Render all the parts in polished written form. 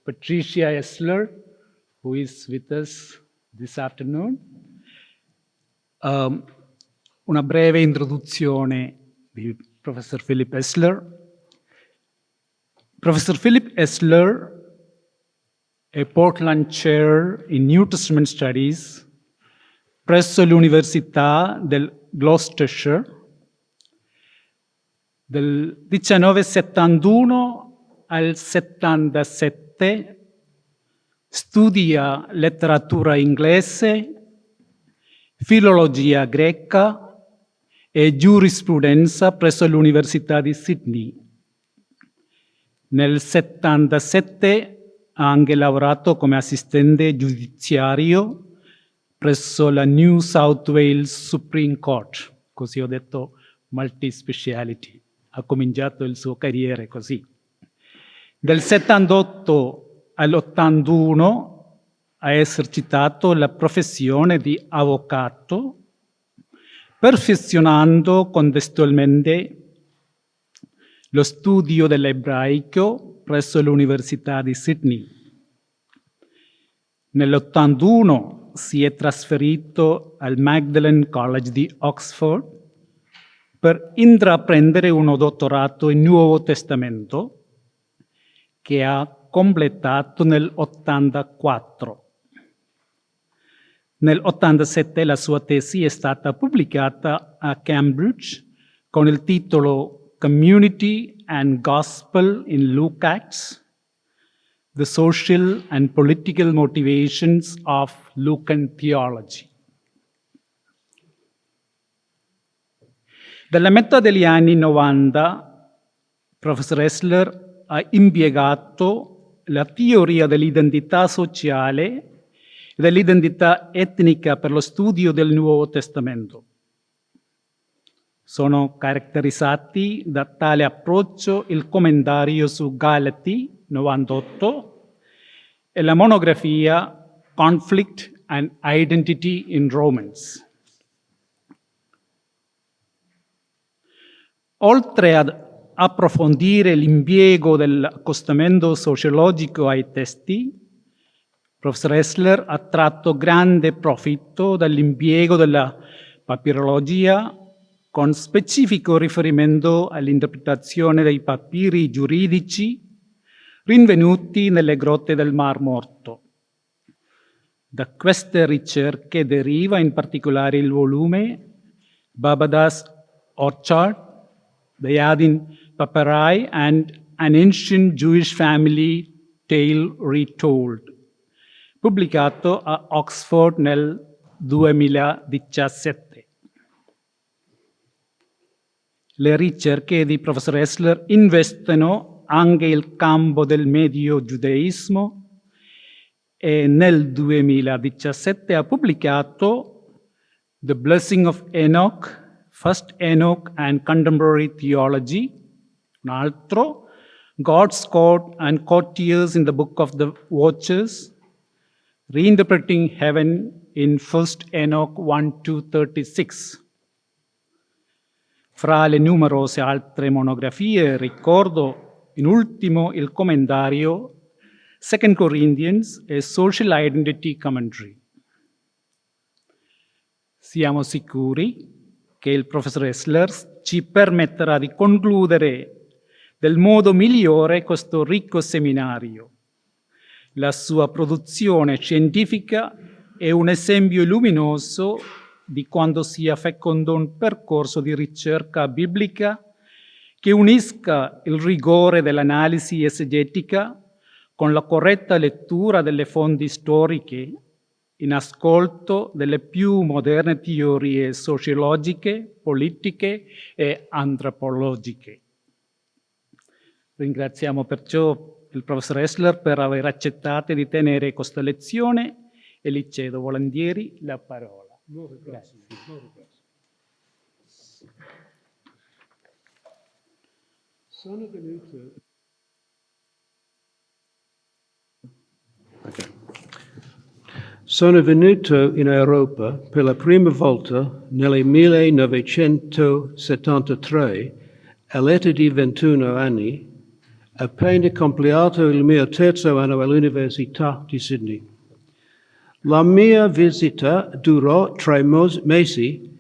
Patricia Esler, who is with us this afternoon. Una breve introduzione di Professor Philip Esler. Professor Philip Esler, a Portland Chair in New Testament Studies presso l'Università del Gloucestershire, del 1971 al 77 studia letteratura inglese, filologia greca e giurisprudenza presso l'Università di Sydney. Nel 77 ha anche lavorato come assistente giudiziario presso la New South Wales Supreme Court, così ho detto multi-speciality. Ha cominciato il suo carriera così. Dal 78 all'81 ha esercitato la professione di avvocato, perfezionando contestualmente lo studio dell'ebraico presso l'Università di Sydney. Nell'81 si è trasferito al Magdalen College di Oxford per intraprendere uno dottorato in Nuovo Testamento che ha completato nell'84. Nell'87 la sua tesi è stata pubblicata a Cambridge con il titolo Community and Gospel in Luke Acts, The Social and Political Motivations of Lucan Theology. Dalla metà degli anni 90, Professor Esler ha impiegato la teoria dell'identità sociale e dell'identità etnica per lo studio del Nuovo Testamento. Sono caratterizzati da tale approccio il commentario su Galati 98 e la monografia Conflict and Identity in Romans. Oltre ad approfondire l'impiego dell'accostamento sociologico ai testi, Professor Esler ha tratto grande profitto dall'impiego della papirologia con specifico riferimento all'interpretazione dei papiri giuridici rinvenuti nelle grotte del Mar Morto. Da queste ricerche deriva in particolare il volume Babada's Orchard, The Yadin Papyri and an Ancient Jewish Family Tale Retold, pubblicato a Oxford nel 2017. Le ricerche di Professor Esler investono anche il campo del medio giudaismo e nel 2017 ha pubblicato The Blessing of Enoch, First Enoch and Contemporary Theology, un altro, God's Court and Courtiers in the Book of the Watchers, Reinterpreting Heaven in First Enoch 1-36. Fra le numerose altre monografie ricordo in ultimo il commentario Second Corinthians e Social Identity Commentary. Siamo sicuri che il professor Esler ci permetterà di concludere del modo migliore questo ricco seminario. La sua produzione scientifica è un esempio luminoso di quanto sia fecondo un percorso di ricerca biblica che unisca il rigore dell'analisi esegetica con la corretta lettura delle fonti storiche in ascolto delle più moderne teorie sociologiche, politiche e antropologiche. Ringraziamo perciò il professor Esler per aver accettato di tenere questa lezione e gli cedo volentieri la parola. Grazie. Sono venuto. Okay. Sono venuto in Europa per la prima volta nel 1973 all'età di 21 anni appena completo il mio terzo anno all'Università di Sydney. La mia visita durò 3 mesi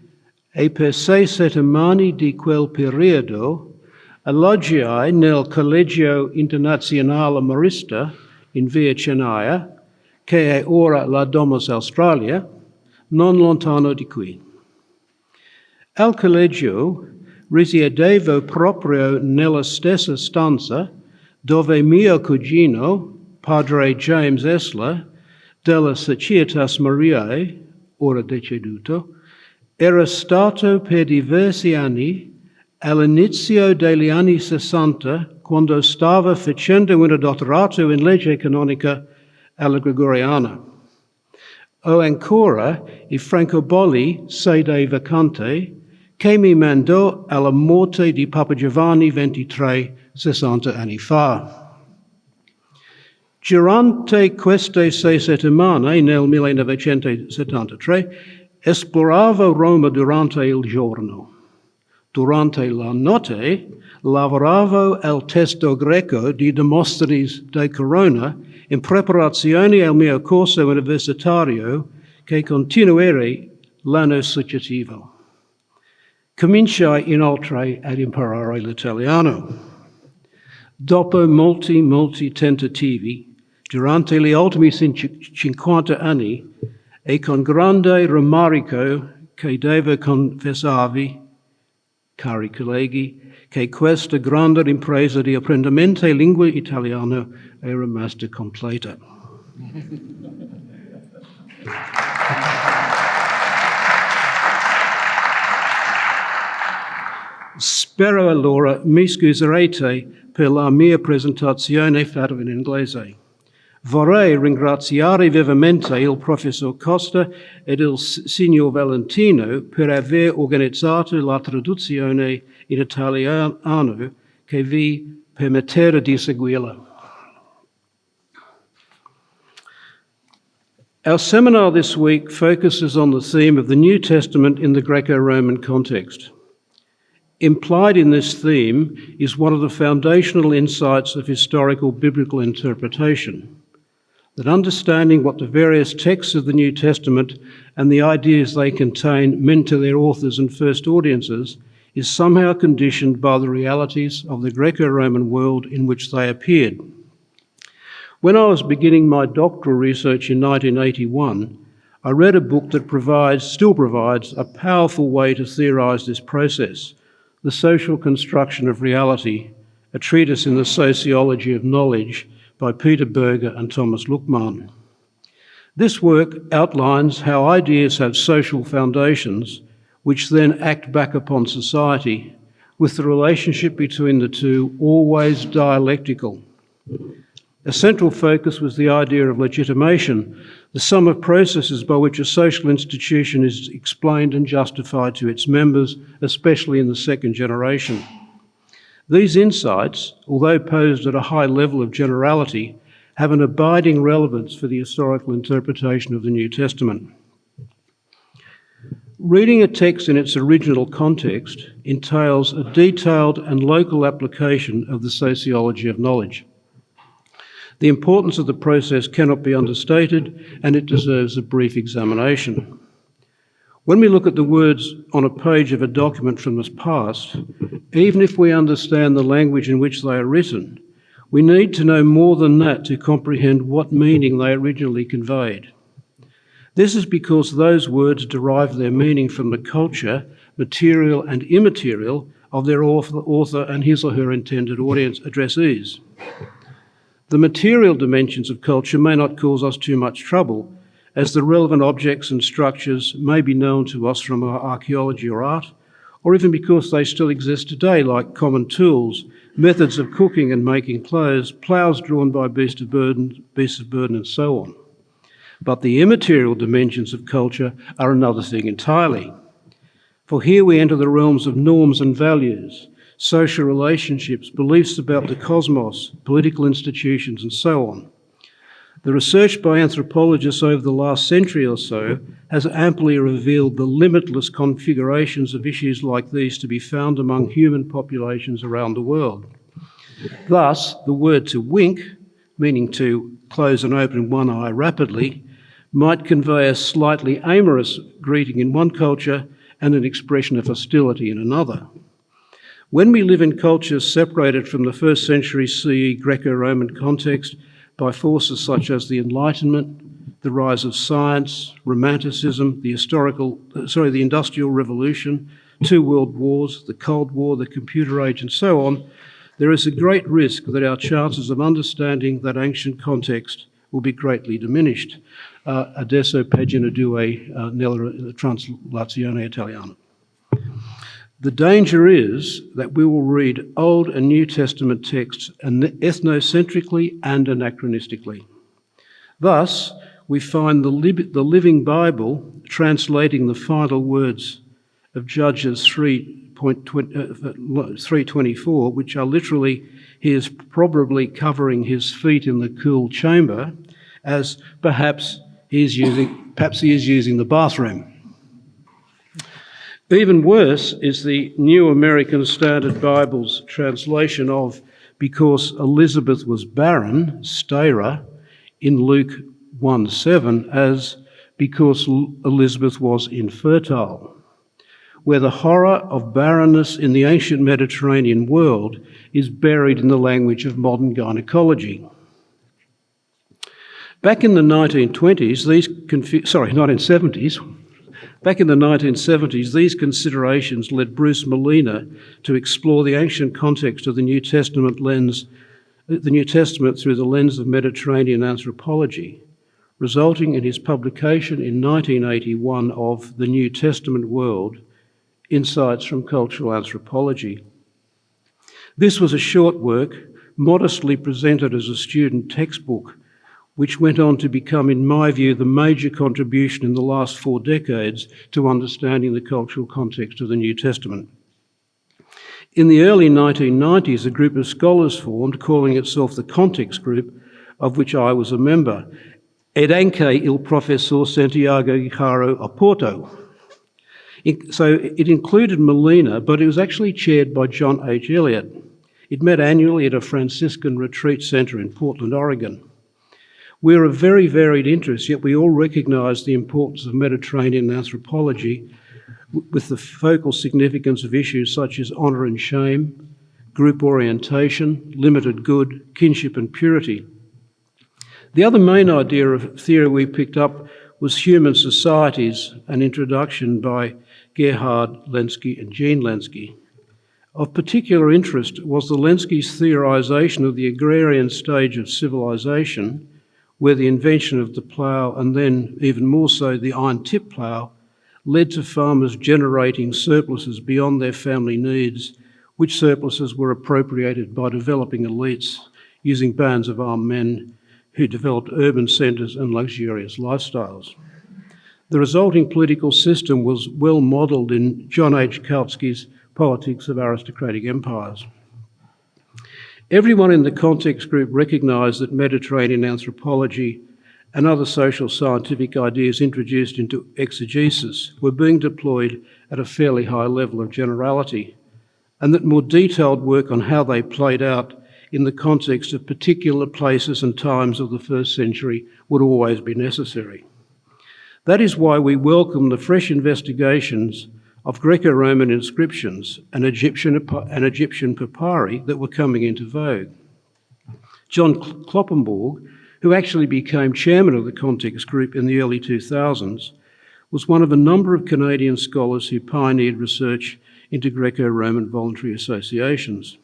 e per 6 settimane di quel periodo alloggiai nel Collegio Internazionale Marista in via Gennaio, che è ora la Domus Australia, non lontano di qui. Al collegio risiedevo proprio nella stessa stanza dove mio cugino, padre James Esler, della Societas Mariae, ora deceduto, era stato per diversi anni all'inizio degli anni 60, quando stava facendo un dottorato in legge canonica alla Gregoriana. Ho ancora i francobolli sede vacante che mi mandò alla morte di Papa Giovanni XXIII 60 anni fa. Durante queste 6 settimane, nel 1973, esploravo Roma durante il giorno. Durante la notte lavoravo al testo greco di Demostenes de Corona in preparazione al mio corso universitario che continuerei l'anno successivo. Cominciai inoltre ad imparare l'italiano. Dopo molti tentativi, durante gli ultimi 50 anni, e con grande rammarico che devo confessarvi, cari colleghi, che questa grande impresa di apprendimento in lingua italiana è rimasta completa. Spero allora mi scuserete per la mia presentazione fatta in inglese. Vorrei ringraziare vivamente il professor Costa ed il signor Valentino per aver organizzato la traduzione in italiano che vi permetterà di seguirla. Our seminar this week focuses on the theme of the New Testament in the Greco-Roman context. Implied in this theme is one of the foundational insights of historical biblical interpretation, that understanding what the various texts of the New Testament and the ideas they contain meant to their authors and first audiences is somehow conditioned by the realities of the Greco-Roman world in which they appeared. When I was beginning my doctoral research in 1981, I read a book that still provides a powerful way to theorise this process, The Social Construction of Reality, a treatise in the sociology of knowledge by Peter Berger and Thomas Luckmann. This work outlines how ideas have social foundations, which then act back upon society, with the relationship between the two always dialectical. A central focus was the idea of legitimation, the sum of processes by which a social institution is explained and justified to its members, especially in the second generation. These insights, although posed at a high level of generality, have an abiding relevance for the historical interpretation of the New Testament. Reading a text in its original context entails a detailed and local application of the sociology of knowledge. The importance of the process cannot be understated, and it deserves a brief examination. When we look at the words on a page of a document from the past, even if we understand the language in which they are written, we need to know more than that to comprehend what meaning they originally conveyed. This is because those words derive their meaning from the culture, material and immaterial, of their author and his or her intended audience addressees. The material dimensions of culture may not cause us too much trouble, as the relevant objects and structures may be known to us from our archaeology or art, or even because they still exist today, like common tools, methods of cooking and making clothes, ploughs drawn by beasts of burden, and so on. But the immaterial dimensions of culture are another thing entirely. For here we enter the realms of norms and values, social relationships, beliefs about the cosmos, political institutions, and so on. The research by anthropologists over the last century or so has amply revealed the limitless configurations of issues like these to be found among human populations around the world. Thus, the word to wink, meaning to close and open one eye rapidly, might convey a slightly amorous greeting in one culture and an expression of hostility in another. When we live in cultures separated from the 1st century CE Greco-Roman context by forces such as the Enlightenment, the rise of science, Romanticism, the Industrial Revolution, 2 world wars, the Cold War, the computer age, and so on, there is a great risk that our chances of understanding that ancient context will be greatly diminished. Adesso pagina 2 nella translazione italiana. The danger is that we will read Old and New Testament texts ethnocentrically and anachronistically. Thus, we find the Living Bible translating the final words of Judges 3:24, which are literally, he is probably covering his feet in the cool chamber, as perhaps he is using the bathroom. Even worse is the New American Standard Bible's translation of because Elizabeth was barren, stera, in Luke 1:7 as because Elizabeth was infertile, where the horror of barrenness in the ancient Mediterranean world is buried in the language of modern gynecology. Back in the 1970s, these considerations led Bruce Molina to explore the ancient context of the New Testament through the lens of Mediterranean anthropology, resulting in his publication in 1981 of The New Testament World, Insights from Cultural Anthropology. This was a short work, modestly presented as a student textbook, which went on to become, in my view, the major contribution in the last 4 decades to understanding the cultural context of the New Testament. In the early 1990s, a group of scholars formed, calling itself the Context Group, of which I was a member, ed anche il professor Santiago Guijarro Oporto. So it included Molina, but it was actually chaired by John H. Elliott. It met annually at a Franciscan retreat centre in Portland, Oregon. We're of very varied interests, yet we all recognise the importance of Mediterranean anthropology with the focal significance of issues such as honour and shame, group orientation, limited good, kinship and purity. The other main idea of theory we picked up was human societies, an introduction by Gerhard Lenski and Jean Lenski. Of particular interest was the Lenski's theorisation of the agrarian stage of civilisation, where the invention of the plough and then even more so the iron-tip plough led to farmers generating surpluses beyond their family needs, which surpluses were appropriated by developing elites using bands of armed men who developed urban centres and luxurious lifestyles. The resulting political system was well modelled in John H. Kautsky's Politics of Aristocratic Empires. Everyone in the context group recognised that Mediterranean anthropology and other social scientific ideas introduced into exegesis were being deployed at a fairly high level of generality, and that more detailed work on how they played out in the context of particular places and times of the 1st century would always be necessary. That is why we welcome the fresh investigations of Greco-Roman inscriptions and Egyptian papyri that were coming into vogue. John Kloppenborg, who actually became chairman of the context group in the early 2000s, was one of a number of Canadian scholars who pioneered research into Greco-Roman voluntary associations.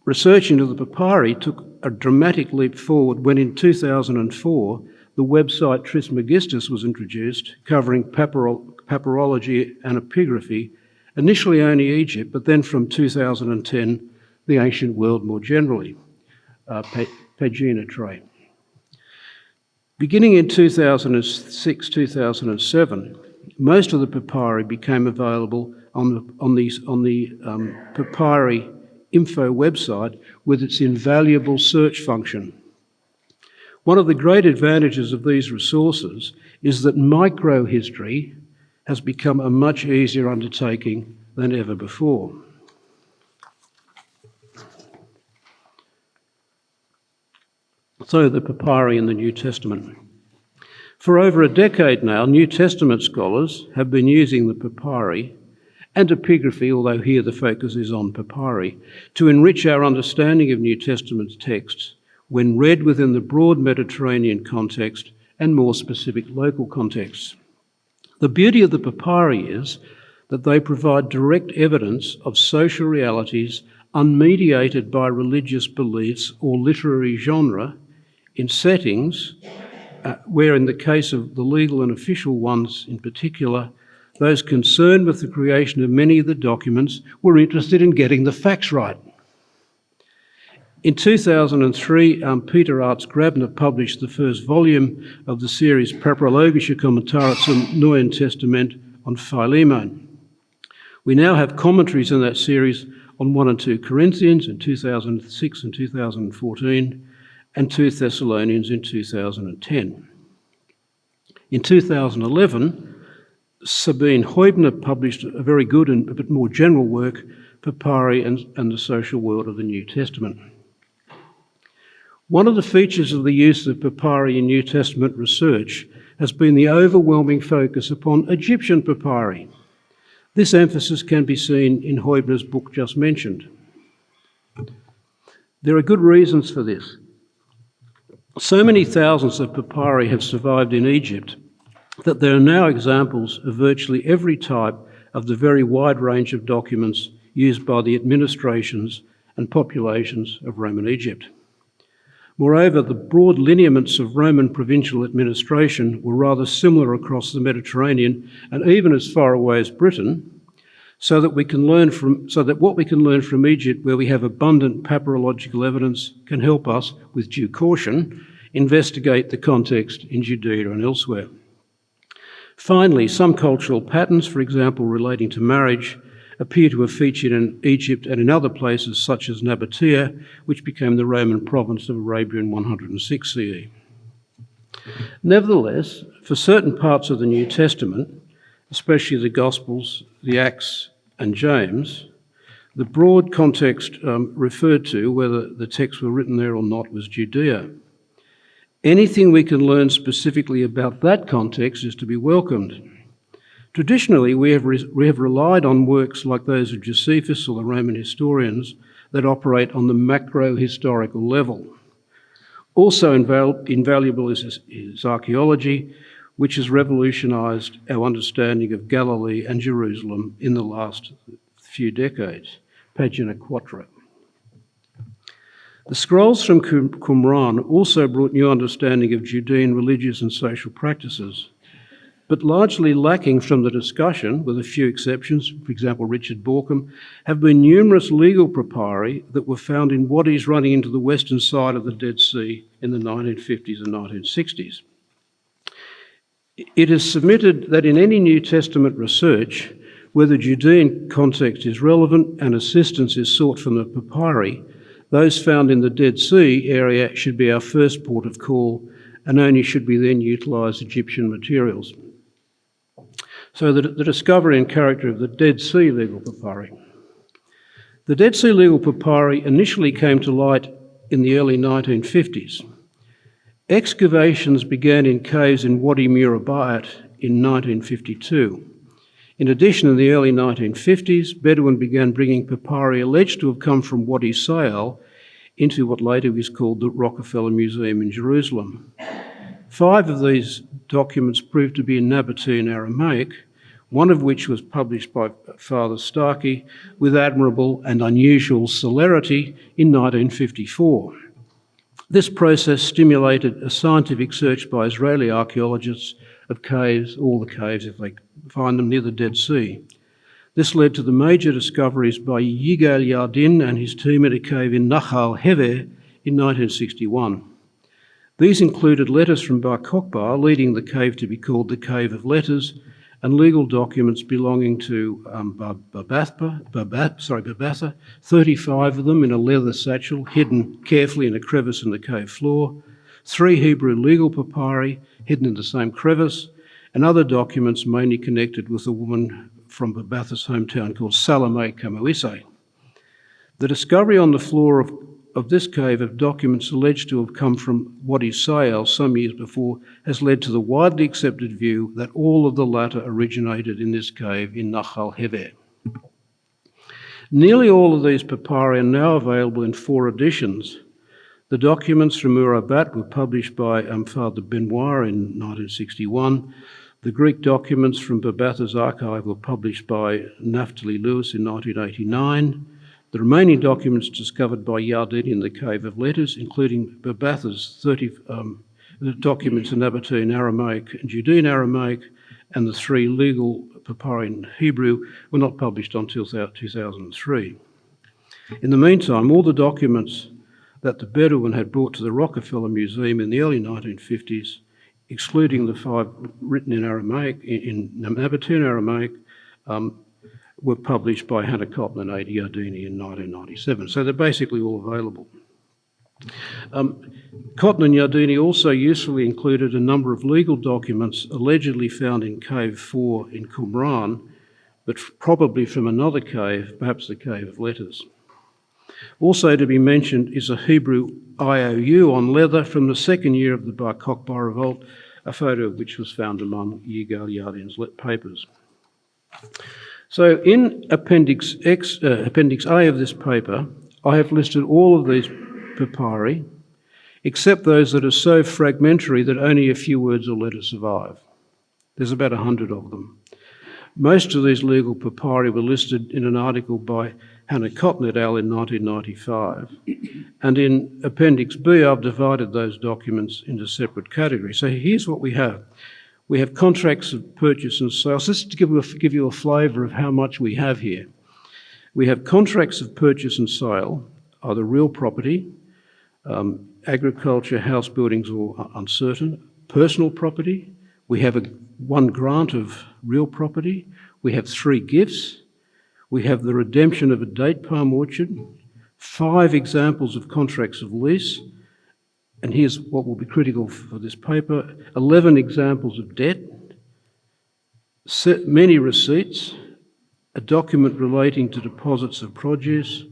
Research into the papyri took a dramatic leap forward when in 2004 the website Trismegistus was introduced, covering papyrology and epigraphy, initially only Egypt, but then from 2010, the ancient world more generally. Pagina Tray. Beginning in 2006-2007, most of the papyri became available on the papyri info website with its invaluable search function. One of the great advantages of these resources is that microhistory has become a much easier undertaking than ever before. So the papyri in the New Testament. For over a decade now, New Testament scholars have been using the papyri and epigraphy, although here the focus is on papyri, to enrich our understanding of New Testament texts when read within the broad Mediterranean context and more specific local contexts. The beauty of the papyri is that they provide direct evidence of social realities unmediated by religious beliefs or literary genre in settings where, in the case of the legal and official ones in particular, those concerned with the creation of many of the documents were interested in getting the facts right. In 2003, Peter Arts Grabner published the first volume of the series Papirologische Kommentare zum Neuen Testament on Philemon. We now have commentaries in that series on 1 and 2 Corinthians in 2006 and 2014, and 2 Thessalonians in 2010. In 2011, Sabine Heubner published a very good and a bit more general work, Papyri and the Social World of the New Testament. One of the features of the use of papyri in New Testament research has been the overwhelming focus upon Egyptian papyri. This emphasis can be seen in Heubner's book just mentioned. There are good reasons for this. So many thousands of papyri have survived in Egypt that there are now examples of virtually every type of the very wide range of documents used by the administrations and populations of Roman Egypt. Moreover, the broad lineaments of Roman provincial administration were rather similar across the Mediterranean and even as far away as Britain, so that what we can learn from Egypt, where we have abundant papyrological evidence, can help us, with due caution, investigate the context in Judea and elsewhere. Finally, some cultural patterns, for example relating to marriage, appear to have featured in Egypt and in other places such as Nabatea, which became the Roman province of Arabia in 106 CE. Nevertheless, for certain parts of the New Testament, especially the Gospels, the Acts and James, the broad context referred to, whether the texts were written there or not, was Judea. Anything we can learn specifically about that context is to be welcomed. Traditionally, we have relied on works like those of Josephus or the Roman historians that operate on the macro-historical level. Also invaluable is archaeology, which has revolutionised our understanding of Galilee and Jerusalem in the last few decades. Pagina 4. The scrolls from Qumran also brought new understanding of Judean religious and social practices, but largely lacking from the discussion, with a few exceptions, for example Richard Borkham, have been numerous legal papyri that were found in wadis running into the western side of the Dead Sea in the 1950s and 1960s. It is submitted that in any New Testament research, where the Judean context is relevant and assistance is sought from the papyri, those found in the Dead Sea area should be our first port of call, and only should we then utilise Egyptian materials. So the discovery and character of the Dead Sea legal papyri. The Dead Sea legal papyri initially came to light in the early 1950s. Excavations began in caves in Wadi Murabayat in 1952. In addition, in the early 1950s, Bedouin began bringing papyri alleged to have come from Wadi Sayal into what later was called the Rockefeller Museum in Jerusalem. 5 of these documents proved to be in Nabatean Aramaic, one of which was published by Father Starkey with admirable and unusual celerity in 1954. This process stimulated a scientific search by Israeli archaeologists of caves, all the caves if they find them, near the Dead Sea. This led to the major discoveries by Yigal Yardin and his team at a cave in Nachal Hever in 1961. These included letters from Bar Kokhba, leading the cave to be called the Cave of Letters, and legal documents belonging to Babatha, 35 of them in a leather satchel hidden carefully in a crevice in the cave floor, 3 Hebrew legal papyri hidden in the same crevice, and other documents mainly connected with a woman from Babatha's hometown called Salome Kamoise. The discovery on the floor of of this cave of documents alleged to have come from Wadi Sayal some years before has led to the widely accepted view that all of the latter originated in this cave in Nakhal Hever. Nearly all of these papyri are now available in 4 editions. The documents from Urabat were published by Father Benoit in 1961. The Greek documents from Babatha's archive were published by Naftali Lewis in 1989. The remaining documents discovered by Yardeni in the Cave of Letters, including Babatha's 30 documents in Nabatean Aramaic and Judean Aramaic, and the 3 legal papyri in Hebrew, were not published until 2003. In the meantime, all the documents that the Bedouin had brought to the Rockefeller Museum in the early 1950s, excluding the 5 written in Aramaic, in Nabatean Aramaic, were published by Hannah Cotton and Adi Yardeni in 1997. So they're basically all available. Cotton and Yardeni also usefully included a number of legal documents allegedly found in Cave 4 in Qumran, but probably from another cave, perhaps the Cave of Letters. Also to be mentioned is a Hebrew IOU on leather from the 2nd year of the Bar Kokhba revolt, a photo of which was found among Yigal Yardin's papers. So in Appendix A of this paper, I have listed all of these papyri, except those that are so fragmentary that only a few words or letters survive. There's about 100 of them. Most of these legal papyri were listed in an article by Hannah Cotton et al. In 1995. And in Appendix B, I've divided those documents into separate categories. So here's what we have. We have contracts of purchase and sale. So just to give you a flavour of how much we have here. We have contracts of purchase and sale, either real property, agriculture, house buildings or uncertain, personal property. We have one grant of real property. We have 3 gifts. We have the redemption of a date palm orchard, 5 examples of contracts of lease, and here's what will be critical for this paper, 11 examples of debt, many receipts, a document relating to deposits of produce,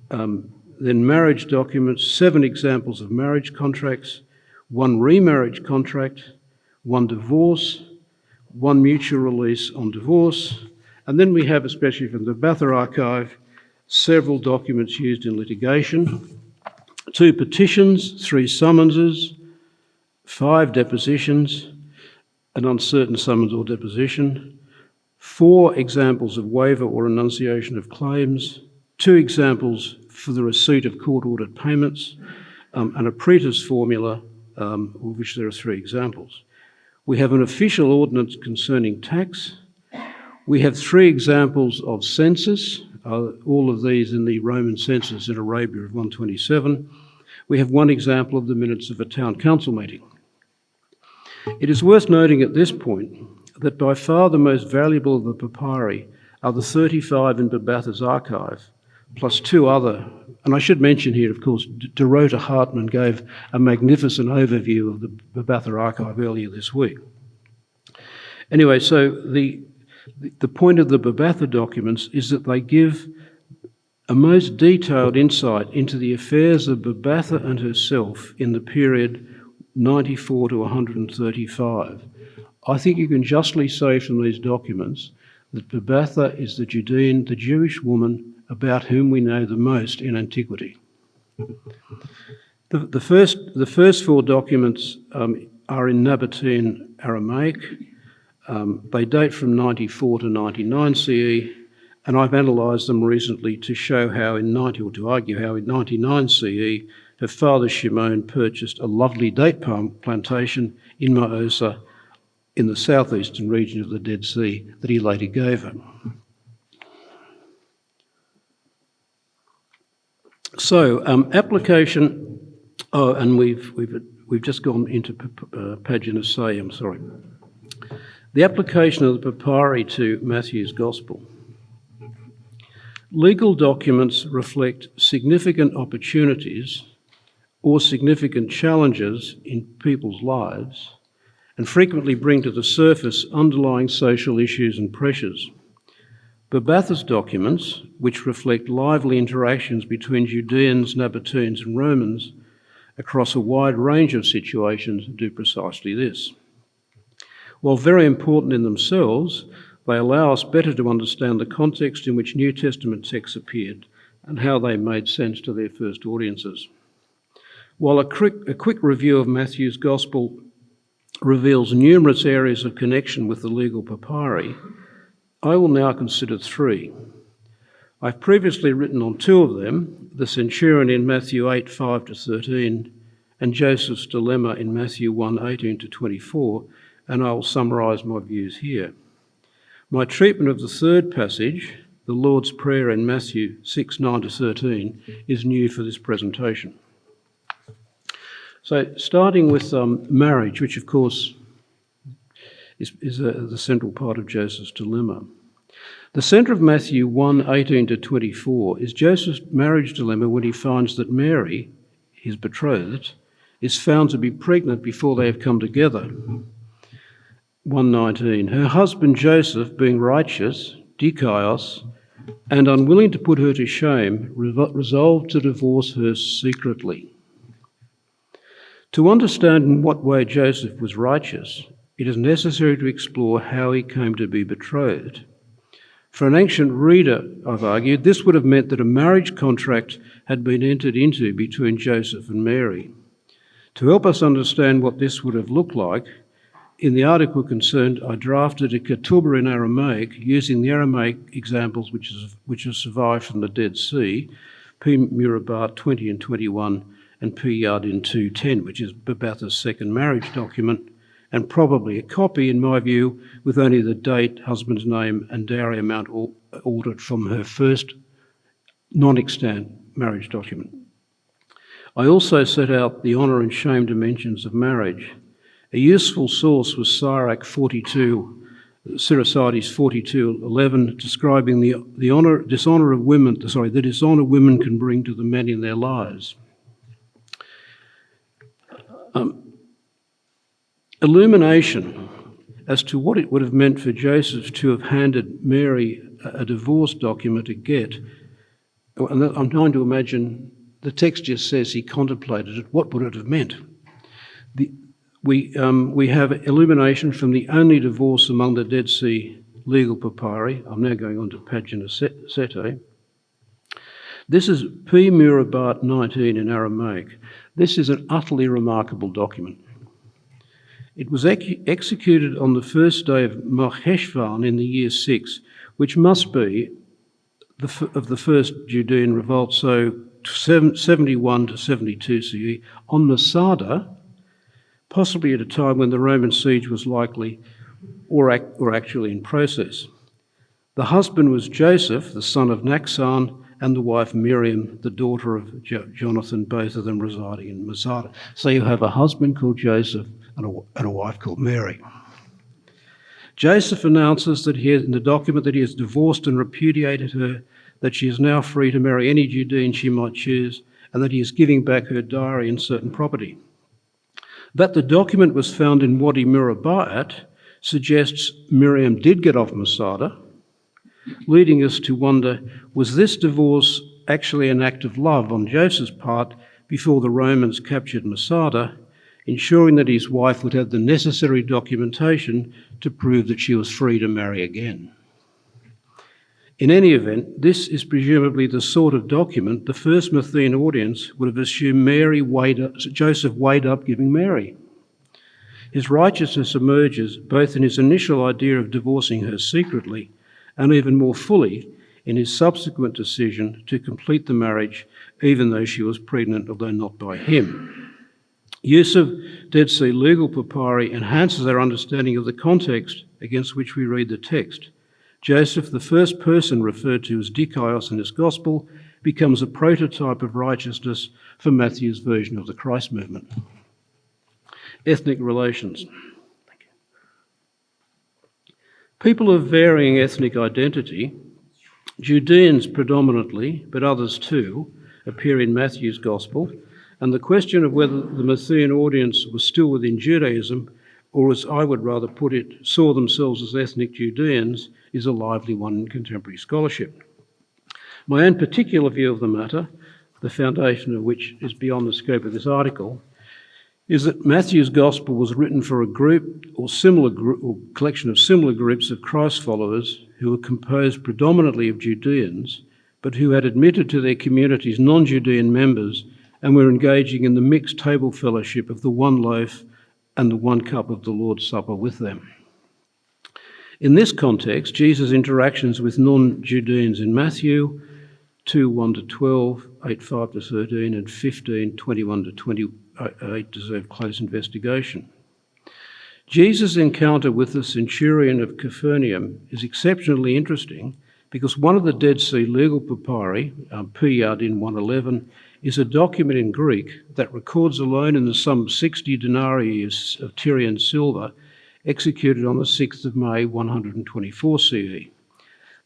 then marriage documents, 7 examples of marriage contracts, 1 remarriage contract, 1 divorce, 1 mutual release on divorce, and then we have, especially from the Babatha archive, several documents used in litigation, 2 petitions, 3 summonses, 5 depositions, an uncertain summons or deposition, 4 examples of waiver or enunciation of claims, 2 examples for the receipt of court-ordered payments, and a Preter's formula, of which there are 3 examples. We have an official ordinance concerning tax. We have 3 examples of census, all of these in the Roman census in Arabia of 127. We have 1 example of the minutes of a town council meeting. It is worth noting at this point that by far the most valuable of the papyri are the 35 in Babatha's archive, plus 2 other, and I should mention here, of course, Dorota Hartman gave a magnificent overview of the Babatha archive earlier this week. Anyway, so the point of the Babatha documents is that they give a most detailed insight into the affairs of Babatha and herself in the period 94 to 135. I think you can justly say from these documents that Babatha is the Jewish woman about whom we know the most in antiquity. The first 4 documents are in Nabatean Aramaic. They date from 94 to 99 CE, and I've analysed them recently to show how to argue how in 99 CE her father Shimon purchased a lovely date palm plantation in Ma'osa in the southeastern region of the Dead Sea that he later gave her. So application. Oh, and we've just gone into Pagina Say. I'm sorry. The application of the papyri to Matthew's Gospel. Legal documents reflect significant opportunities or significant challenges in people's lives and frequently bring to the surface underlying social issues and pressures. Babatha's documents, which reflect lively interactions between Judeans, Nabateans and Romans across a wide range of situations, do precisely this. While very important in themselves, they allow us better to understand the context in which New Testament texts appeared and how they made sense to their first audiences. While a quick review of Matthew's Gospel reveals numerous areas of connection with the legal papyri, I will now consider three. I've previously written on two of them, the centurion in Matthew 8, 5-13, and Joseph's dilemma in Matthew 1, 18-24, and I will summarise my views here. My treatment of the third passage, the Lord's Prayer in Matthew 6, 9-13, is new for this presentation. So starting with marriage, which of course is the central part of Joseph's dilemma. The centre of Matthew 1, 18-24 is Joseph's marriage dilemma when he finds that Mary, his betrothed, is found to be pregnant before they have come together. 1:19, her husband Joseph, being righteous, dikaios, and unwilling to put her to shame, resolved to divorce her secretly. To understand in what way Joseph was righteous, it is necessary to explore how he came to be betrothed. For an ancient reader, I've argued, this would have meant that a marriage contract had been entered into between Joseph and Mary. To help us understand what this would have looked like, in the article concerned, I drafted a ketubah in Aramaic using the Aramaic examples which have survived from the Dead Sea, P. Murabat 20 and 21, and P. Yardin 2:10, which is Babatha's second marriage document, and probably a copy, in my view, with only the date, husband's name, and dowry amount altered from her first non-extant marriage document. I also set out the honour and shame dimensions of marriage. A useful source was Sirach 42, Siracides 42:11, describing the dishonour women can bring to the men in their lives. Illumination as to what it would have meant for Joseph to have handed Mary a divorce document to get. And I'm trying to imagine, the text just says he contemplated it. What would it have meant? We have illumination from the only divorce among the Dead Sea legal papyri. I'm now going on to Pagina Sete. This is P. Murabat 19 in Aramaic. This is an utterly remarkable document. It was executed on the first day of Marcheshvan in the year 6, which must be of the first Judean revolt, so 71-72 CE, on Masada, possibly at a time when the Roman siege was likely or actually in process. The husband was Joseph, the son of Naxan, and the wife Miriam, the daughter of Jonathan, both of them residing in Masada. So you have a husband called Joseph and a wife called Mary. Joseph announces that in the document that he has divorced and repudiated her, that she is now free to marry any Judean she might choose, and that he is giving back her dowry and certain property. That the document was found in Wadi Murabat suggests Miriam did get off Masada, leading us to wonder, was this divorce actually an act of love on Joseph's part before the Romans captured Masada, ensuring that his wife would have the necessary documentation to prove that she was free to marry again? In any event, this is presumably the sort of document the first Mathean audience would have assumed Joseph weighed up giving Mary. His righteousness emerges both in his initial idea of divorcing her secretly and even more fully in his subsequent decision to complete the marriage even though she was pregnant, although not by him. Use of Dead Sea legal papyri enhances our understanding of the context against which we read the text. Joseph, the first person referred to as dikaios in his gospel, becomes a prototype of righteousness for Matthew's version of the Christ movement. Ethnic relations. People of varying ethnic identity, Judeans predominantly, but others too, appear in Matthew's gospel, and the question of whether the Mathean audience was still within Judaism, or as I would rather put it, saw themselves as ethnic Judeans, is a lively one in contemporary scholarship. My own particular view of the matter, the foundation of which is beyond the scope of this article, is that Matthew's Gospel was written for a group or collection of similar groups of Christ followers who were composed predominantly of Judeans, but who had admitted to their communities non-Judean members and were engaging in the mixed table fellowship of the one loaf and the one cup of the Lord's Supper with them. In this context, Jesus' interactions with non-Judeans in Matthew 2:1-12, 8:5-13, and 15:21-28 deserve close investigation. Jesus' encounter with the centurion of Capernaum is exceptionally interesting because one of the Dead Sea legal papyri, Piyad in 111, is a document in Greek that records a loan in the sum of 60 denarii of Tyrian silver executed on the 6th of May 124 CE.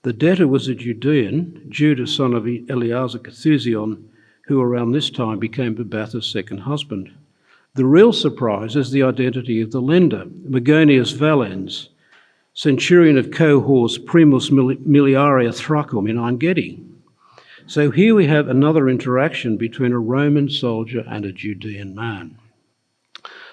The debtor was a Judean, Judah son of Eleazar Cathusion, who around this time became Babatha's second husband. The real surprise is the identity of the lender, Megonius Valens, centurion of cohors primus miliaria Thracum in Ein Gedi. So here we have another interaction between a Roman soldier and a Judean man.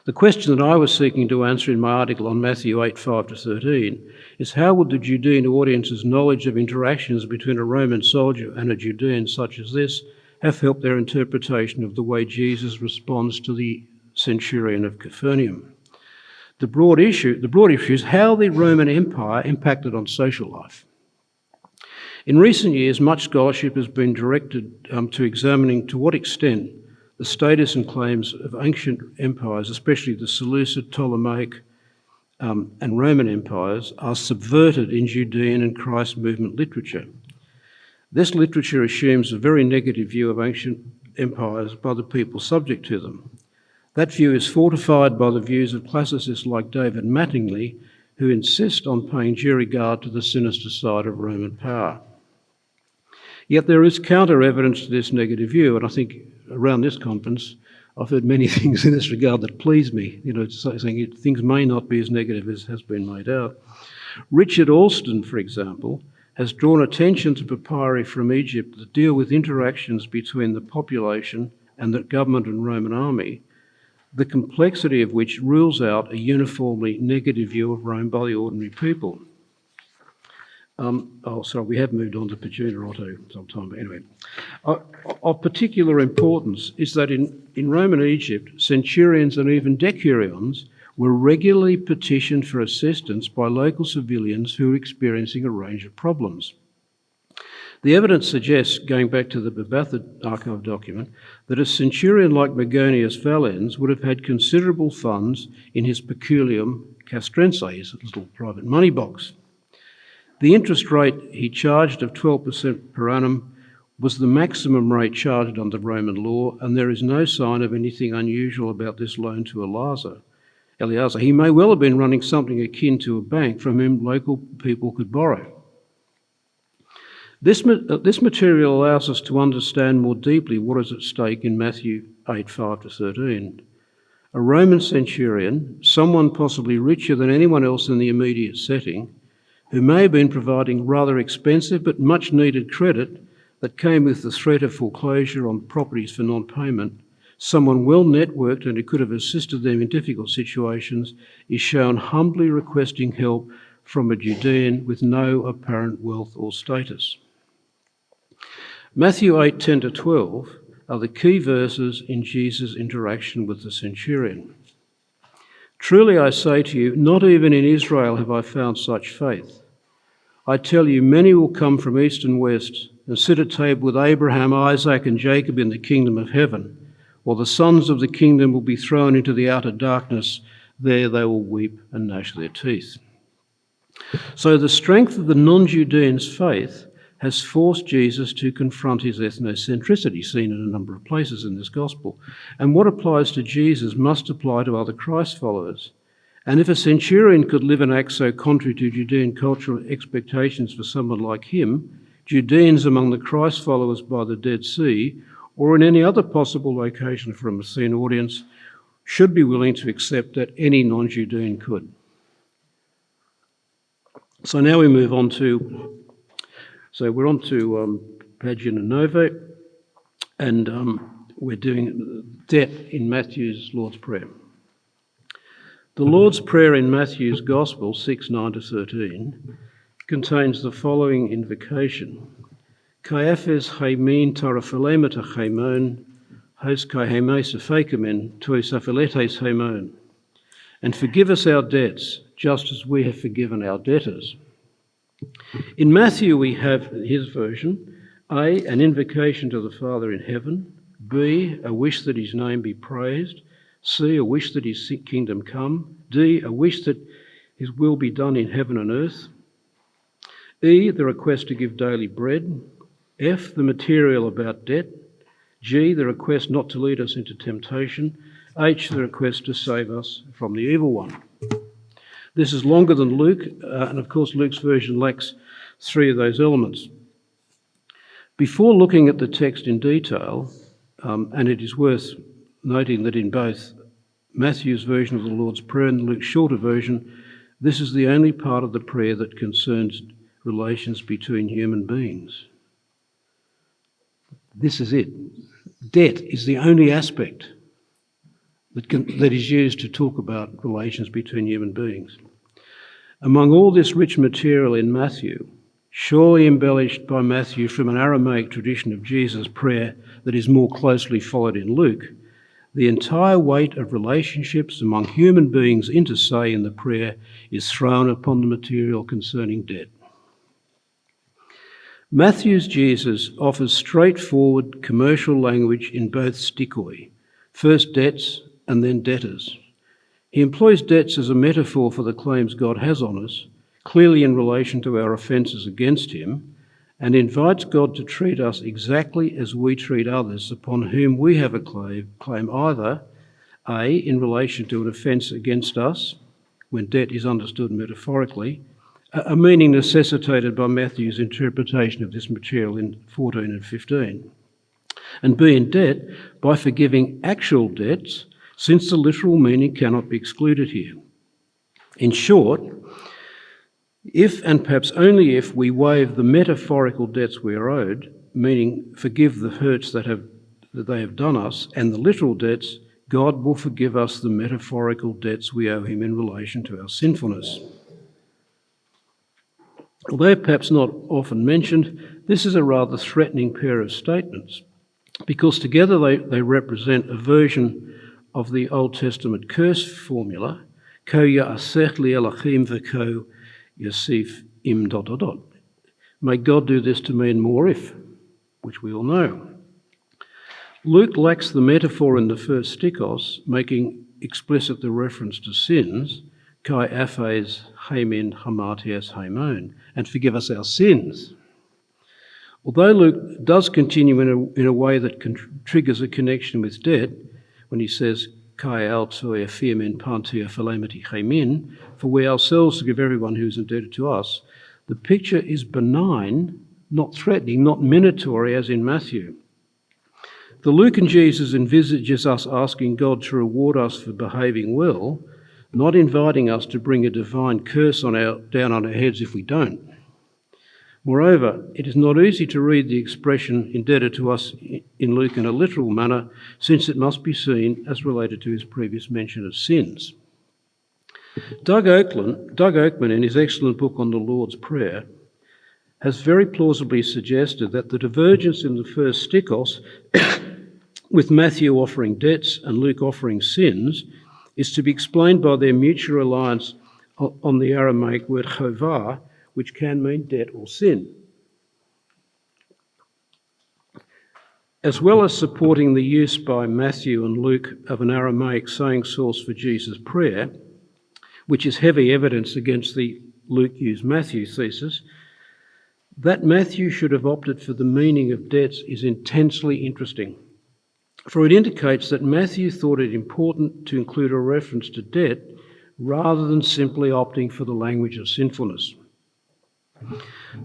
The question that I was seeking to answer in my article on Matthew 8:5-13 is how would the Judean audience's knowledge of interactions between a Roman soldier and a Judean such as this have helped their interpretation of the way Jesus responds to the centurion of Capernaum? The broad issue is how the Roman Empire impacted on social life. In recent years, much scholarship has been directed to examining to what extent the status and claims of ancient empires, especially the Seleucid, Ptolemaic, and Roman empires, are subverted in Judean and Christ movement literature. This literature assumes a very negative view of ancient empires by the people subject to them. That view is fortified by the views of classicists like David Mattingly, who insist on paying due regard to the sinister side of Roman power. Yet there is counter-evidence to this negative view, and I think around this conference I've heard many things in this regard that please me, saying things may not be as negative as has been made out. Richard Alston, for example, has drawn attention to papyri from Egypt that deal with interactions between the population and the government and Roman army, the complexity of which rules out a uniformly negative view of Rome by the ordinary people. We have moved on to Pagina Otto sometime, but anyway. Of particular importance is that in Roman Egypt, centurions and even decurions were regularly petitioned for assistance by local civilians who were experiencing a range of problems. The evidence suggests, going back to the Babatha archive document, that a centurion like Megonius Valens would have had considerable funds in his peculium castrense, his little private money box. The interest rate he charged of 12% per annum was the maximum rate charged under Roman law, and there is no sign of anything unusual about this loan to Eleazar. He may well have been running something akin to a bank from whom local people could borrow. This material allows us to understand more deeply what is at stake in Matthew 8:5-13. A Roman centurion, someone possibly richer than anyone else in the immediate setting, who may have been providing rather expensive but much needed credit that came with the threat of foreclosure on properties for non-payment, someone well networked and who could have assisted them in difficult situations, is shown humbly requesting help from a Judean with no apparent wealth or status. Matthew 8:10-12 are the key verses in Jesus' interaction with the centurion. Truly I say to you, not even in Israel have I found such faith. I tell you, many will come from east and west and sit at table with Abraham, Isaac, and Jacob in the kingdom of heaven, while the sons of the kingdom will be thrown into the outer darkness. There they will weep and gnash their teeth. So the strength of the non-Judean's faith has forced Jesus to confront his ethnocentricity, seen in a number of places in this gospel. And what applies to Jesus must apply to other Christ followers. And if a centurion could live and act so contrary to Judean cultural expectations for someone like him, Judeans among the Christ followers by the Dead Sea, or in any other possible location for a Messian audience, should be willing to accept that any non-Judean could. So now we move on to, we're on to Pagina Nove, and we're doing debt in Matthew's Lord's Prayer. The Lord's Prayer in Matthew's Gospel, 6:9-13, contains the following invocation. Caiaphas heimin taraphilemata haimon, hos kai hemes aphakemen tuis aphiletes haimon, and forgive us our debts, just as we have forgiven our debtors. In Matthew we have, his version, A, an invocation to the Father in heaven, B, a wish that his name be praised, C, a wish that his kingdom come, D, a wish that his will be done in heaven and earth, E, the request to give daily bread, F, the material about debt, G, the request not to lead us into temptation, H, the request to save us from the evil one. This is longer than Luke, and of course Luke's version lacks three of those elements. Before looking at the text in detail, and it is worth noting that in both Matthew's version of the Lord's Prayer and Luke's shorter version, this is the only part of the prayer that concerns relations between human beings. This is it. Debt is the only aspect that is used to talk about relations between human beings. Among all this rich material in Matthew, surely embellished by Matthew from an Aramaic tradition of Jesus' prayer that is more closely followed in Luke, the entire weight of relationships among human beings inter se in the prayer is thrown upon the material concerning debt. Matthew's Jesus offers straightforward commercial language in both stikoi, first debts and then debtors. He employs debts as a metaphor for the claims God has on us, clearly in relation to our offences against him, and invites God to treat us exactly as we treat others upon whom we have a claim either A, in relation to an offence against us, when debt is understood metaphorically, a meaning necessitated by Matthew's interpretation of this material in 14 and 15, and B, in debt, by forgiving actual debts, since the literal meaning cannot be excluded here. In short, if and perhaps only if we waive the metaphorical debts we are owed, meaning forgive the hurts that they have done us, and the literal debts, God will forgive us the metaphorical debts we owe him in relation to our sinfulness. Although perhaps not often mentioned, this is a rather threatening pair of statements, because together they represent a version of the Old Testament curse formula, ko ya'asech li elachim v'ko yasif im ... May God do this to me and more if, which we all know. Luke lacks the metaphor in the first stikos, making explicit the reference to sins, kai aphes heimin hamartias haimon, and forgive us our sins. Although Luke does continue in a way that triggers a connection with debt, when he says, kai altoia firmin pantia philemati heimin, for we ourselves forgive everyone who is indebted to us, the picture is benign, not threatening, not minatory as in Matthew. The Lucan Jesus envisages us asking God to reward us for behaving well, not inviting us to bring a divine curse down on our heads if we don't. Moreover, it is not easy to read the expression indebted to us in Luke in a literal manner, since it must be seen as related to his previous mention of sins. Doug Oakman, in his excellent book on the Lord's Prayer, has very plausibly suggested that the divergence in the first stikos, with Matthew offering debts and Luke offering sins, is to be explained by their mutual reliance on the Aramaic word chovah, which can mean debt or sin. As well as supporting the use by Matthew and Luke of an Aramaic saying source for Jesus' prayer, which is heavy evidence against the Luke used Matthew thesis, that Matthew should have opted for the meaning of debts is intensely interesting, for it indicates that Matthew thought it important to include a reference to debt rather than simply opting for the language of sinfulness.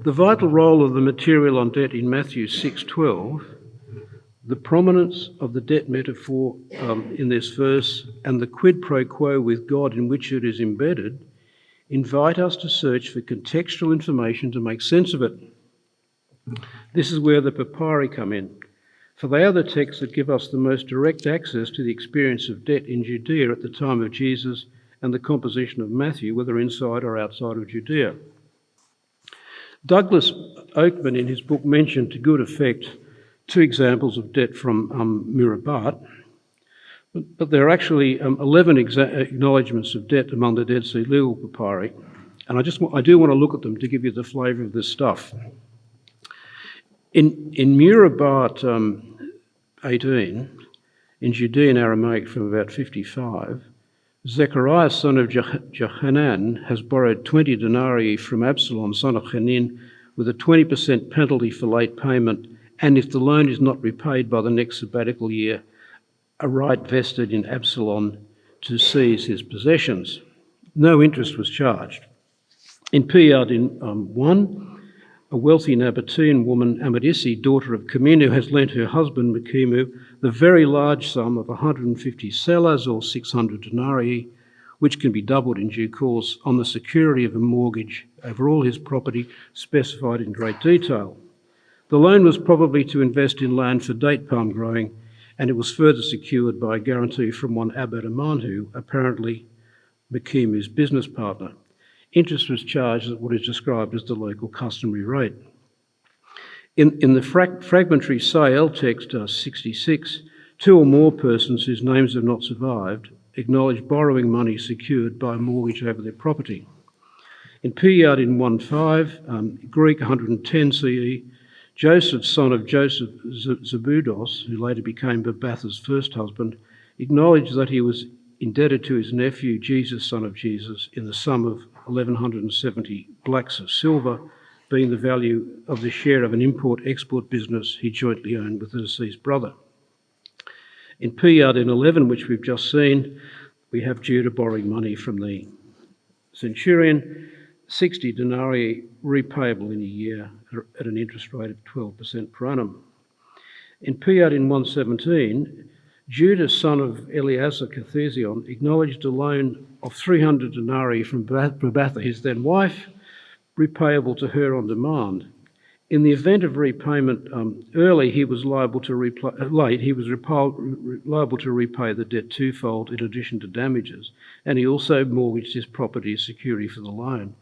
The vital role of the material on debt in Matthew 6:12, the prominence of the debt metaphor in this verse, and the quid pro quo with God in which it is embedded, invite us to search for contextual information to make sense of it. This is where the papyri come in, for they are the texts that give us the most direct access to the experience of debt in Judea at the time of Jesus and the composition of Matthew, whether inside or outside of Judea. Douglas Oakman in his book mentioned to good effect two examples of debt from Mirabat, but there are actually 11 acknowledgements of debt among the Dead Sea legal papyri, and I do want to look at them to give you the flavour of this stuff. In Mirabat 18, in Judean Aramaic from about 55, Zechariah, son of Johanan, has borrowed 20 denarii from Absalom, son of Hanin, with a 20% penalty for late payment, and if the loan is not repaid by the next sabbatical year, a right vested in Absalom to seize his possessions. No interest was charged. In Piyad 1, a wealthy Nabatean woman, Amadisi, daughter of Kaminu, has lent her husband, Mekimu, the very large sum of 150 selas or 600 denarii, which can be doubled in due course, on the security of a mortgage over all his property specified in great detail. The loan was probably to invest in land for date palm growing, and it was further secured by a guarantee from one Abad Amanhu, apparently Mekimu's business partner. Interest was charged at what is described as the local customary rate. In the fragmentary sale, text 66, two or more persons whose names have not survived acknowledge borrowing money secured by a mortgage over their property. In Piyad in 1.5, Greek 110 CE, Joseph, son of Joseph Zebudos, who later became Babatha's first husband, acknowledged that he was indebted to his nephew, Jesus, son of Jesus, in the sum of 1,170 blacks of silver, being the value of the share of an import-export business he jointly owned with the deceased brother. In Piyad in 11, which we've just seen, we have Judah borrowing money from the centurion, 60 denarii repayable in a year at an interest rate of 12% per annum. In Piyad in 117, Judah, son of Eleazar Carthesion, acknowledged a loan of 300 denarii from Babatha, his then wife, repayable to her on demand. In the event of repayment early, he was liable to repay the debt twofold in addition to damages, and he also mortgaged his property as security for the loan.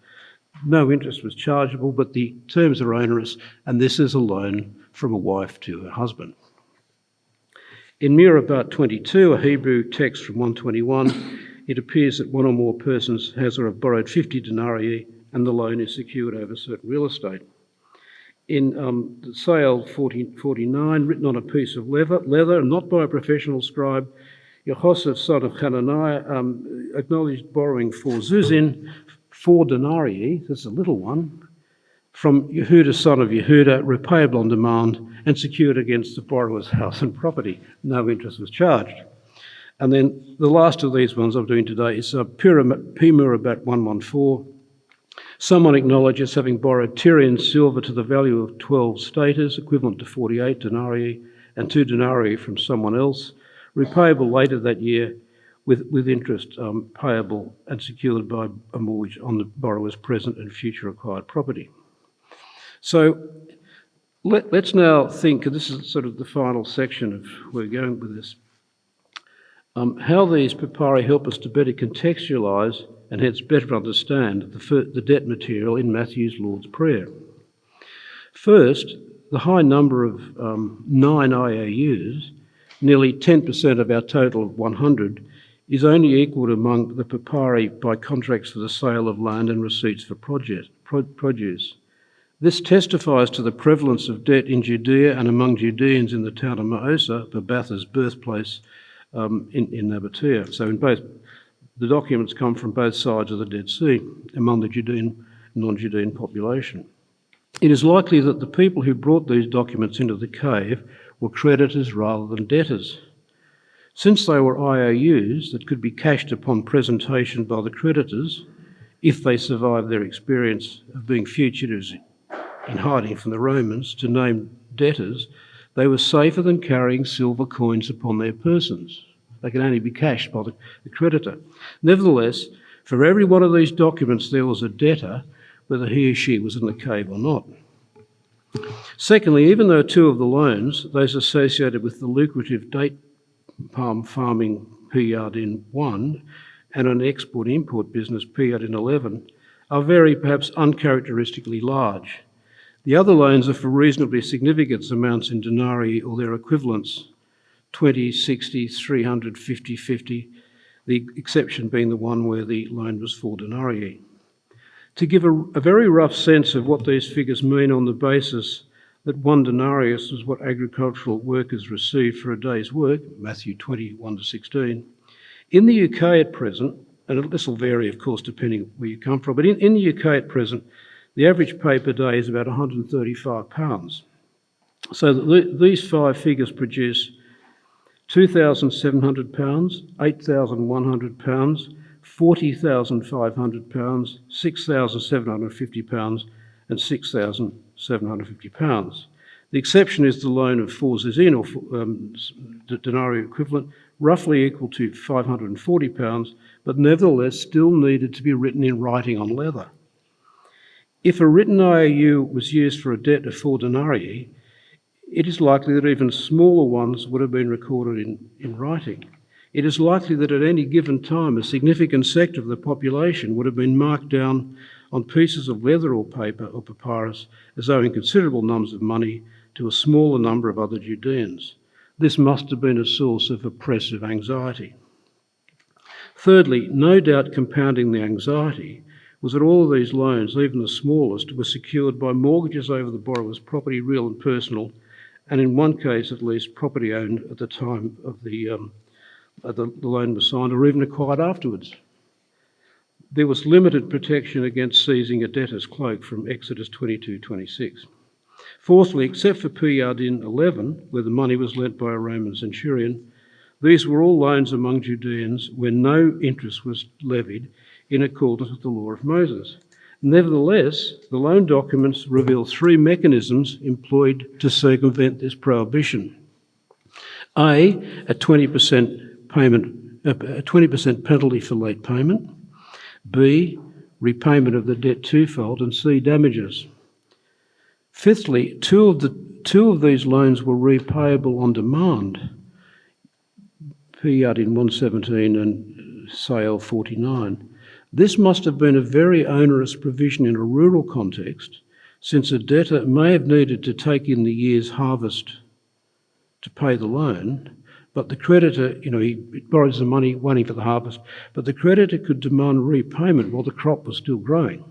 No interest was chargeable, but the terms are onerous, and this is a loan from a wife to her husband. In Mirabat 22, a Hebrew text from 121, it appears that one or more persons has or have borrowed 50 denarii and the loan is secured over certain real estate. In the sale 49, written on a piece of leather, not by a professional scribe, Yehoshaphat, son of Hananiah, acknowledged borrowing 4 zuzin, 4 denarii, that's a little one, from Yehuda, son of Yehuda, repayable on demand and secured against the borrower's house and property. No interest was charged. And then the last of these ones I'm doing today is Mirabat 114. Someone acknowledges having borrowed Tyrian silver to the value of 12 status, equivalent to 48 denarii, and 2 denarii from someone else, repayable later that year with interest payable and secured by a mortgage on the borrower's present and future acquired property. So let's now think, and this is sort of the final section of where we're going with this, how these papyri help us to better contextualise and hence better understand the debt material in Matthew's Lord's Prayer. First, the high number of 9 IOUs, nearly 10% of our total of 100, is only equalled among the papyri by contracts for the sale of land and receipts for produce. This testifies to the prevalence of debt in Judea and among Judeans in the town of Maosa, Babatha's birthplace in Nabatea. So in both, the documents come from both sides of the Dead Sea among the Judean and non-Judean population. It is likely that the people who brought these documents into the cave were creditors rather than debtors. Since they were IOUs that could be cashed upon presentation by the creditors, if they survived their experience of being fugitives in hiding from the Romans to named debtors, they were safer than carrying silver coins upon their persons. They could only be cashed by the creditor. Nevertheless, For every one of these documents, there was a debtor, whether he or she was in the cave or not. Secondly, even though two of the loans, those associated with the lucrative date palm farming PR'd in 1 and an export-import business PR'd in 11, are very perhaps uncharacteristically large. The other loans are for reasonably significant amounts in denarii or their equivalents, 20, 60, 300, 50, 50, the exception being the one where the loan was 4 denarii. To give a very rough sense of what these figures mean on the basis that 1 denarius was what agricultural workers received for a day's work, Matthew 21 to 16. In the UK at present, and this will vary of course depending where you come from, but in the UK at present, the average pay per day is about £135. So these 5 figures produce £2,700, £8,100, £40,500, £6,750 and £6,750. The exception is the loan of 4 zizin, or denarii equivalent, roughly equal to £540, but nevertheless still needed to be written in writing on leather. If a written IOU was used for a debt of 4 denarii, it is likely that even smaller ones would have been recorded in writing. It is likely that at any given time a significant sector of the population would have been marked down on pieces of leather or paper or papyrus as owing considerable numbers of money to a smaller number of other Judeans. This must have been a source of oppressive anxiety. Thirdly, no doubt compounding the anxiety was that all of these loans, even the smallest, were secured by mortgages over the borrower's property, real and personal, and in one case at least property owned at the time of the loan was signed or even acquired afterwards. There was limited protection against seizing a debtor's cloak from Exodus 22:26. Fourthly, except for PR'd in 11, where the money was lent by a Roman centurion, these were all loans among Judeans where no interest was levied in accordance with the law of Moses. Nevertheless, the loan documents reveal 3 mechanisms employed to circumvent this prohibition. A 20% penalty for late payment. B, repayment of the debt twofold, and C, damages. Fifthly, two of these loans were repayable on demand, PR'd in 117 and SAL 49. This must have been a very onerous provision in a rural context, since a debtor may have needed to take in the year's harvest to pay the loan, but the creditor, he borrows the money waiting for the harvest, but the creditor could demand repayment while the crop was still growing.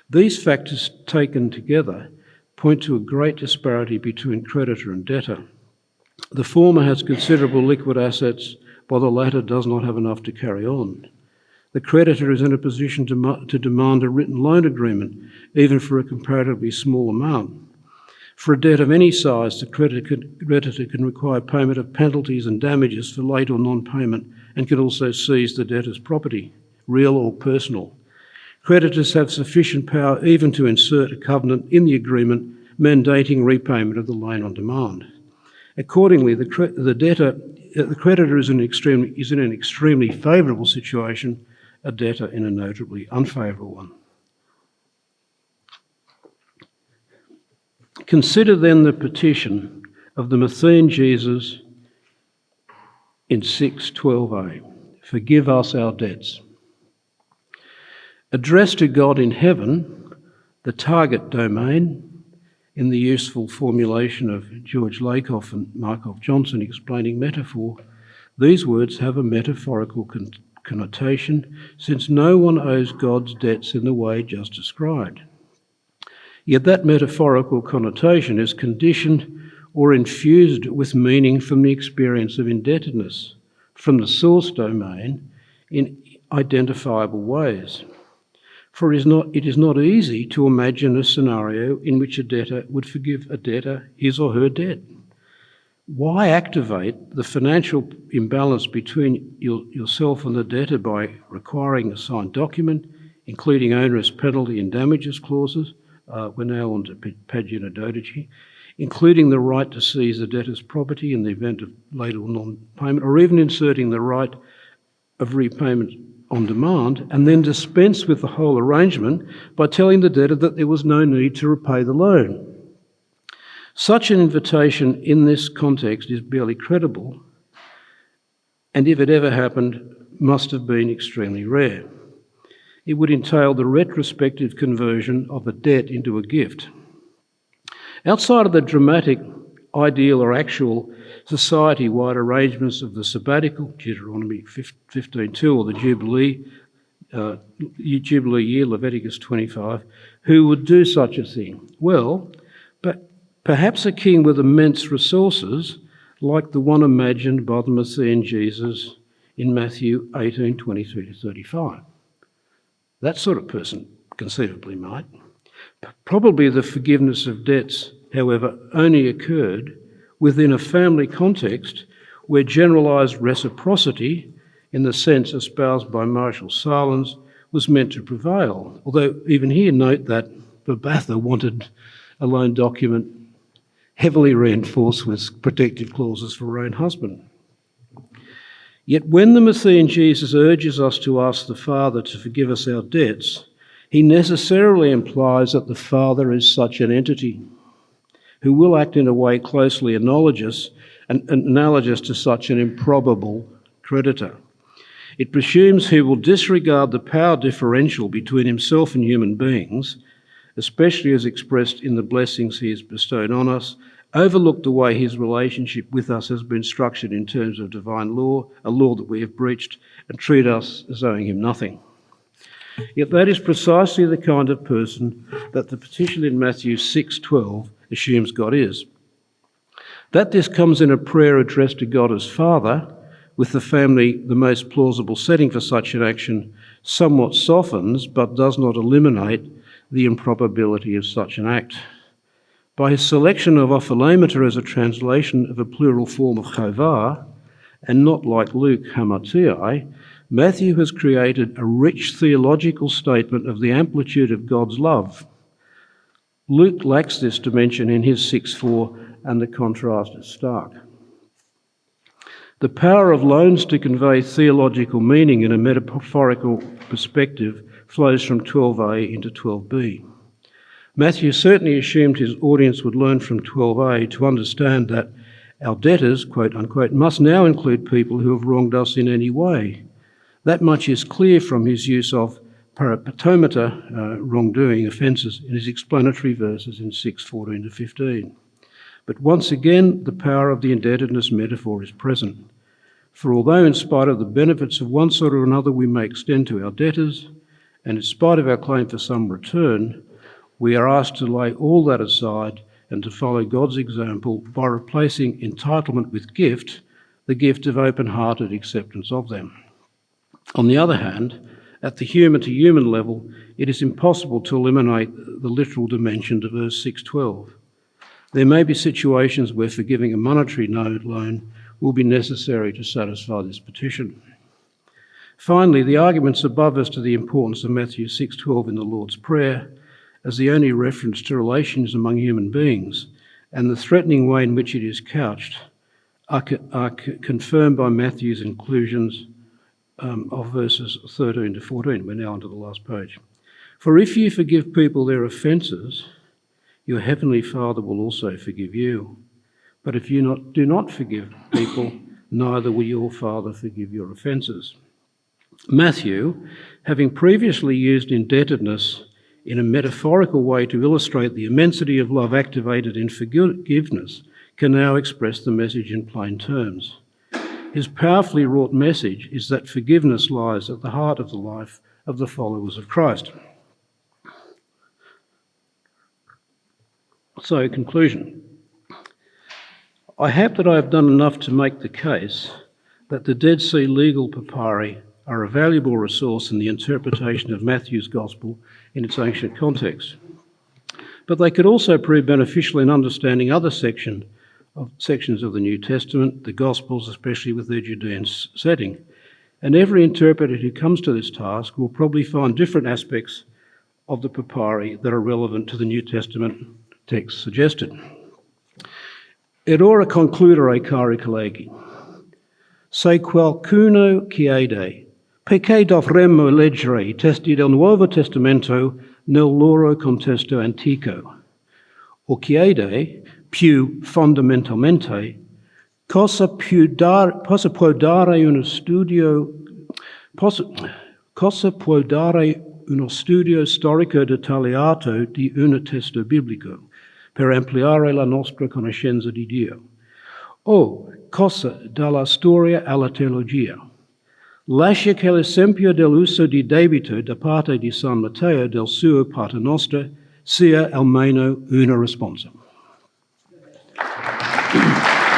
These factors taken together point to a great disparity between creditor and debtor. The former has considerable liquid assets, while the latter does not have enough to carry on. The creditor is in a position to demand a written loan agreement, even for a comparatively small amount. For a debt of any size, the creditor can require payment of penalties and damages for late or non-payment and can also seize the debtor's property, real or personal. Creditors have sufficient power even to insert a covenant in the agreement mandating repayment of the loan on demand. Accordingly, the creditor is in an extremely favourable situation, a debtor in a notably unfavourable one. Consider then the petition of the Mathean Jesus in 6:12a, forgive us our debts. Addressed to God in heaven, the target domain, in the useful formulation of George Lakoff and Markov Johnson explaining metaphor, these words have a metaphorical connotation, since no one owes God's debts in the way just described. Yet that metaphorical connotation is conditioned or infused with meaning from the experience of indebtedness, from the source domain, in identifiable ways. For it is not easy to imagine a scenario in which a debtor would forgive a debtor his or her debt. Why activate the financial imbalance between yourself and the debtor by requiring a signed document, including onerous penalty and damages clauses? We're now on to pagina, including the right to seize the debtor's property in the event of late or non-payment, or even inserting the right of repayment on demand and then dispense with the whole arrangement by telling the debtor that there was no need to repay the loan. Such an invitation in this context is barely credible, and if it ever happened, must have been extremely rare. It would entail the retrospective conversion of a debt into a gift. Outside of the dramatic, ideal or actual society-wide arrangements of the sabbatical, Deuteronomy 15:2, or the Jubilee year, Leviticus 25, who would do such a thing? Well, but perhaps a king with immense resources, like the one imagined by the Messiah Jesus in Matthew 18:23-35. That sort of person conceivably might. Probably the forgiveness of debts, however, only occurred within a family context where generalised reciprocity, in the sense espoused by Marshal Salins, was meant to prevail. Although even here note that Babatha wanted a loan document heavily reinforced with protective clauses for her own husband. Yet when the Messiah Jesus urges us to ask the Father to forgive us our debts, he necessarily implies that the Father is such an entity who will act in a way closely analogous to such an improbable creditor. It presumes he will disregard the power differential between himself and human beings, especially as expressed in the blessings he has bestowed on us, overlook the way his relationship with us has been structured in terms of divine law, a law that we have breached, and treat us as owing him nothing. Yet that is precisely the kind of person that the petition in Matthew 6:12 assumes God is. That this comes in a prayer addressed to God as Father, with the family the most plausible setting for such an action, somewhat softens but does not eliminate the improbability of such an act. By his selection of ophilometer as a translation of a plural form of chovah, and not like Luke, hamartiai, Matthew has created a rich theological statement of the amplitude of God's love. Luke lacks this dimension in his 6:4, and the contrast is stark. The power of loans to convey theological meaning in a metaphorical perspective flows from 12a into 12b. Matthew certainly assumed his audience would learn from 12a to understand that our debtors, quote unquote, must now include people who have wronged us in any way. That much is clear from his use of parapatomata, wrongdoing, offences, in his explanatory verses in 6:14-15. But once again, the power of the indebtedness metaphor is present. For although in spite of the benefits of one sort or another we may extend to our debtors, and in spite of our claim for some return, we are asked to lay all that aside and to follow God's example by replacing entitlement with gift, the gift of open-hearted acceptance of them. On the other hand, at the human-to-human level, it is impossible to eliminate the literal dimension to verse 6:12. There may be situations where forgiving a monetary loan will be necessary to satisfy this petition. Finally, the arguments above as to the importance of Matthew 6:12 in the Lord's Prayer as the only reference to relations among human beings and the threatening way in which it is couched are confirmed by Matthew's inclusions of verses 13-14. We're now onto the last page. For if you forgive people their offences, your heavenly Father will also forgive you. But if you do not forgive people, neither will your Father forgive your offences. Matthew, having previously used indebtedness in a metaphorical way to illustrate the immensity of love activated in forgiveness, can now express the message in plain terms. His powerfully wrought message is that forgiveness lies at the heart of the life of the followers of Christ. So, conclusion. I hope that I have done enough to make the case that the Dead Sea legal papyri are a valuable resource in the interpretation of Matthew's Gospel in its ancient context. But they could also prove beneficial in understanding other sections of the New Testament, the Gospels, especially with their Judean setting. And every interpreter who comes to this task will probably find different aspects of the papyri that are relevant to the New Testament text suggested. Et ora concludere, cari colleghi. Se qualcuno chiede Perché dovremmo leggere i testi del Nuovo Testamento nel loro contesto antico? O chiede, più fondamentalmente, cosa può dare uno studio storico dettagliato di un testo biblico per ampliare la nostra conoscenza di Dio? O cosa dalla storia alla teologia? Lascia che l'esempio dell'uso di debito da parte di San Matteo del suo Paternoster sia almeno una risposta.